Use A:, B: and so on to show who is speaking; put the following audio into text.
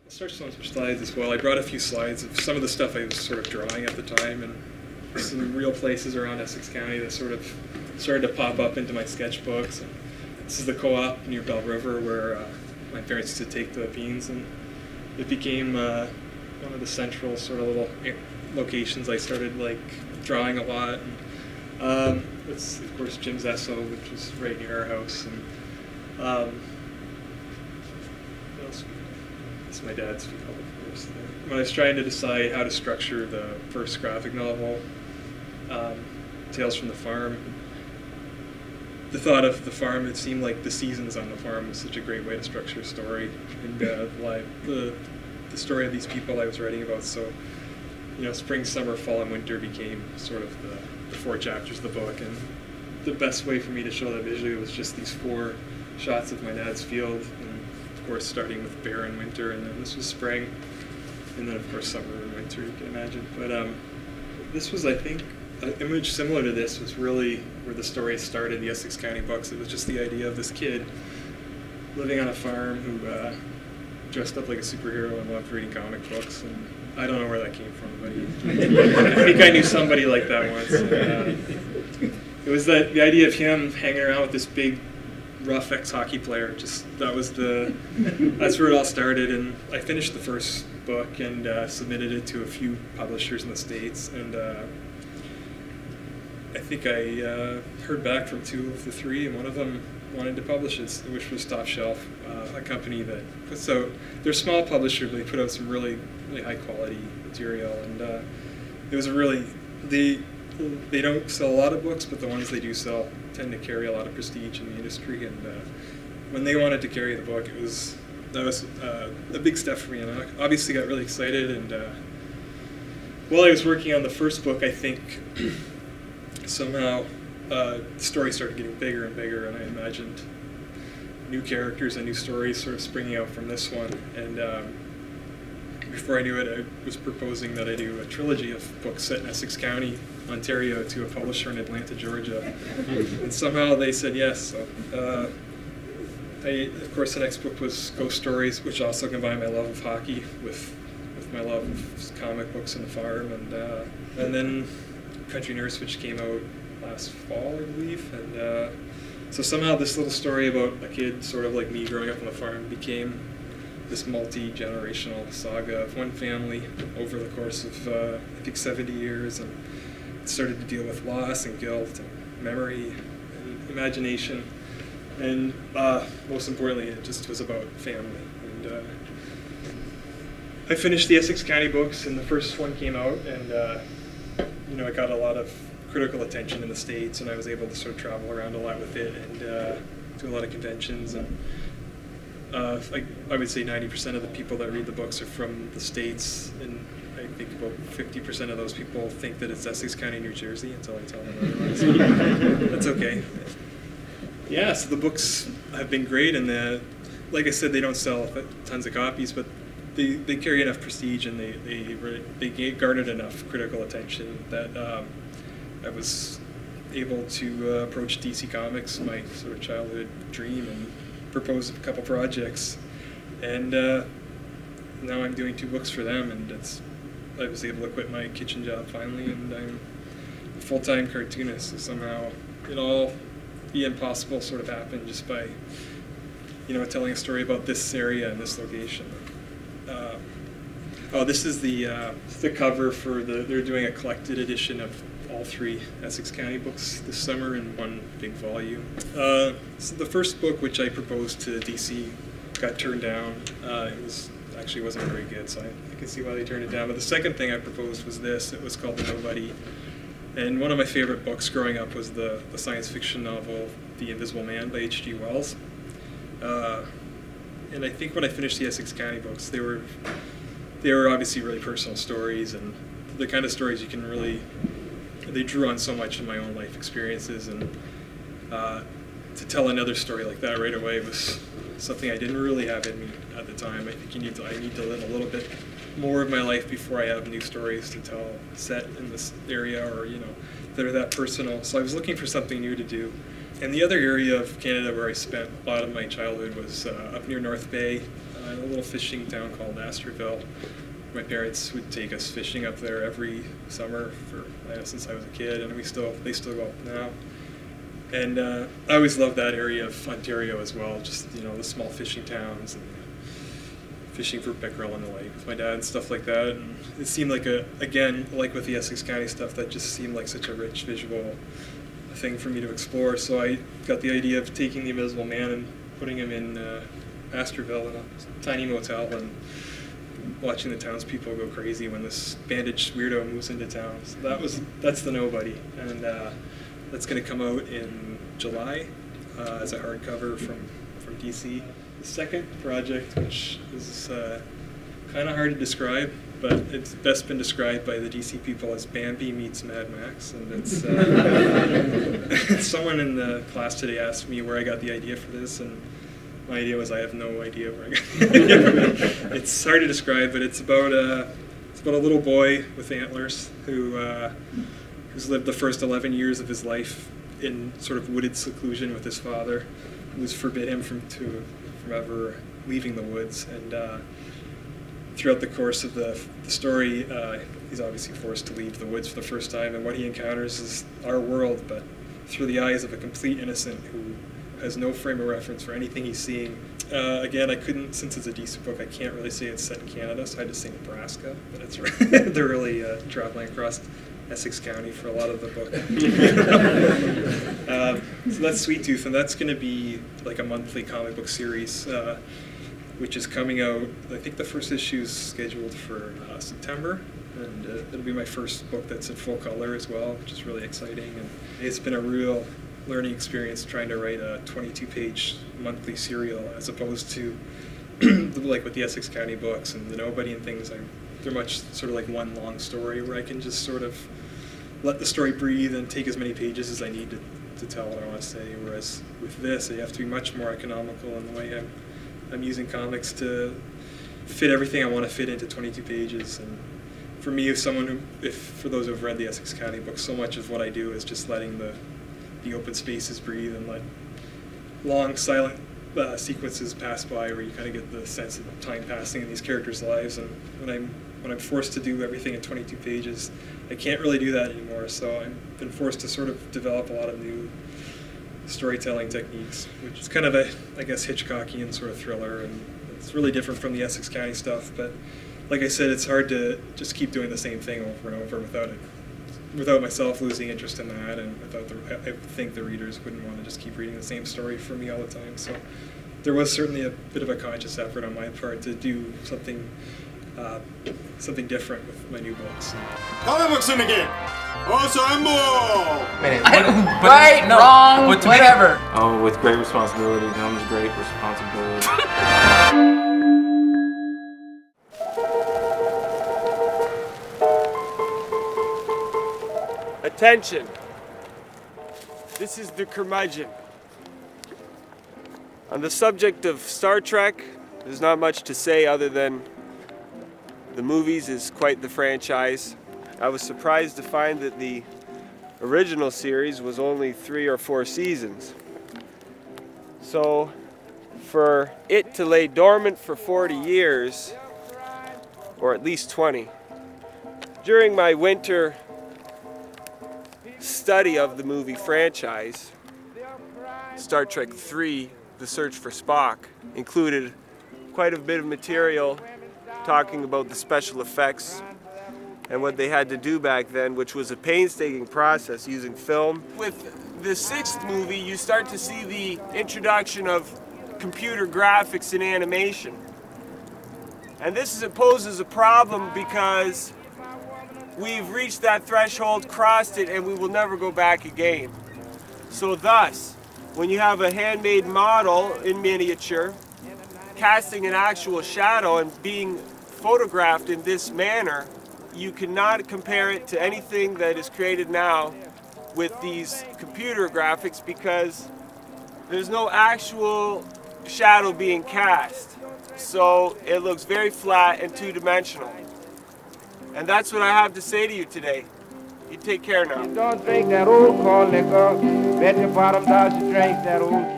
A: I'll start showing some slides as well. I brought a few slides of some of the stuff I was sort of drawing at the time, and some real places around Essex County that sort of started to pop up into my sketchbooks. And this is the co-op near Bell River where my parents used to take the beans, and it became one of the central sort of little locations I started like drawing a lot. And, it's of course Jim's Esso, which is right near our house, and what else? It's my dad's field, of course. When I was trying to decide how to structure the first graphic novel, Tales from the Farm, the thought of the farm, it seemed like the seasons on the farm was such a great way to structure a story, and the story of these people I was writing about. So, spring, summer, fall, and winter became sort of the 4 chapters of the book, and the best way for me to show that visually was just these 4 shots of my dad's field, and of course starting with bare and winter, and then this was spring, and then of course summer and winter, you can imagine. But this was, I think, an image similar to this was really where the story started, the Essex County books. It was just the idea of this kid living on a farm who dressed up like a superhero and loved reading comic books, and I don't know where that came from, but I think I knew somebody like that once. It was the idea of him hanging around with this big, rough ex-hockey player. That's where it all started. And I finished the first book and submitted it to a few publishers in the States. And I think I heard back from 2 of the 3, and one of them wanted to publish it, which was Top Shelf, a company that puts out, they're a small publisher, but they put out some really, really high quality material. And it was they don't sell a lot of books, but the ones they do sell tend to carry a lot of prestige in the industry. And when they wanted to carry the book, that was a big step for me, and I obviously got really excited. And while I was working on the first book, I think somehow the story started getting bigger and bigger, and I imagined new characters and new stories sort of springing out from this one. And before I knew it, I was proposing that I do a trilogy of books set in Essex County, Ontario, to a publisher in Atlanta, Georgia. And somehow they said yes. So, of course, the next book was Ghost Stories, which also combined my love of hockey with my love of comic books and the farm. And then Country Nurse, which came out last fall, I believe. And so somehow this little story about a kid sort of like me growing up on the farm became this multi-generational saga of one family over the course of, I think, 70 years. And it started to deal with loss and guilt and memory and imagination. And most importantly, it just was about family. And I finished the Essex County books, and the first one came out, and it got a lot of critical attention in the States, and I was able to sort of travel around a lot with it and do a lot of conventions. And I would say 90% of the people that read the books are from the States, and I think about 50% of those people think that it's Essex County, New Jersey, until I tell them otherwise. That's okay. Yeah, so the books have been great, and like I said, they don't sell tons of copies, but they carry enough prestige, and they garnered enough critical attention that I was able to approach DC Comics, my sort of childhood dream, and propose a couple projects. And now I'm doing 2 books for them, and I was able to quit my kitchen job finally, and I'm a full-time cartoonist. So somehow the impossible sort of happened just by telling a story about this area and this location. This is the cover for they're doing a collected edition of all 3 Essex County books this summer in one big volume. So the first book, which I proposed to DC, got turned down. It wasn't very good, so I can see why they turned it down. But the second thing I proposed was this. It was called The Nobody. And one of my favorite books growing up was the science fiction novel The Invisible Man by H.G. Wells. And I think when I finished the Essex County books, they were obviously really personal stories, and the kind of stories they drew on so much of my own life experiences, and to tell another story like that right away was something I didn't really have in me at the time. I think I need to live a little bit more of my life before I have new stories to tell set in this area, or that are that personal. So I was looking for something new to do. And the other area of Canada where I spent a lot of my childhood was up near North Bay, a little fishing town called Astorville. My parents would take us fishing up there every summer since I was a kid, and they still go now. And I always loved that area of Ontario as well, just the small fishing towns and fishing for pickerel in the lake with my dad and stuff like that. And it seemed like like with the Essex County stuff, that just seemed like such a rich visual thing for me to explore. So I got the idea of taking the Invisible Man and putting him in Astorville in a tiny motel and watching the townspeople go crazy when this bandaged weirdo moves into town. So that's the Nobody, and that's going to come out in July as a hardcover from DC. The second project, which is kind of hard to describe, but it's best been described by the DC people as Bambi meets Mad Max, and it's someone in the class today asked me where I got the idea for this, and my idea was I have no idea where I got the idea for it. It's hard to describe, but it's about a little boy with antlers who's lived the first 11 years of his life in sort of wooded seclusion with his father, who's forbid him from ever leaving the woods. And throughout the course of the story, he's obviously forced to leave the woods for the first time, and what he encounters is our world, but through the eyes of a complete innocent who has no frame of reference for anything he's seeing. Again, I couldn't, since it's a DC book, I can't really say it's set in Canada, so I had to say Nebraska, but it's they're really traveling across Essex County for a lot of the book. So that's Sweet Tooth, and that's going to be like a monthly comic book series, which is coming out. I think the first issue is scheduled for September, and it'll be my first book that's in full color as well, which is really exciting. And it's been a real learning experience trying to write a 22-page monthly serial as opposed to like with the Essex County books and the Nobody and things. They're much sort of like one long story where I can just sort of let the story breathe and take as many pages as I need to tell what I want to say. Whereas with this, I have to be much more economical in the way I'm using comics to fit everything I want to fit into 22 pages. And for me, for those who have read the Essex County books, so much of what I do is just letting the open spaces breathe and let long silent sequences pass by where you kind of get the sense of time passing in these characters' lives. And when I'm forced to do everything in 22 pages, I can't really do that anymore. So I've been forced to sort of develop a lot of new storytelling techniques, which is kind of I guess, Hitchcockian sort of thriller, and it's really different from the Essex County stuff. But like I said, it's hard to just keep doing the same thing over and over without myself losing interest in that, and I think the readers wouldn't want to just keep reading the same story for me all the time. So there was certainly a bit of a conscious effort on my part to do something different with my new books.
B: Comic Book Syndicate! Assemble!
C: Right, wrong, whatever.
D: Oh, with great responsibility comes great responsibility.
E: Attention! This is the Curmudgeon. On the subject of Star Trek, there's not much to say other than the movies is quite the franchise. I was surprised to find that the original series was only 3 or 4 seasons. So for it to lay dormant for 40 years, or at least 20, during my winter study of the movie franchise, Star Trek III, The Search for Spock, included quite a bit of material talking about the special effects and what they had to do back then, which was a painstaking process using film. With the 6th movie, you start to see the introduction of computer graphics and animation. And this poses a problem because we've reached that threshold, crossed it, and we will never go back again. So thus, when you have a handmade model in miniature, casting an actual shadow and being photographed in this manner, you cannot compare it to anything that is created now with these computer graphics because there's no actual shadow being cast. So it looks very flat and two-dimensional. And that's what I have to say to you today. You take care now.
F: Don't drink that old cold liquor. Bet your bottom dollar you drink that old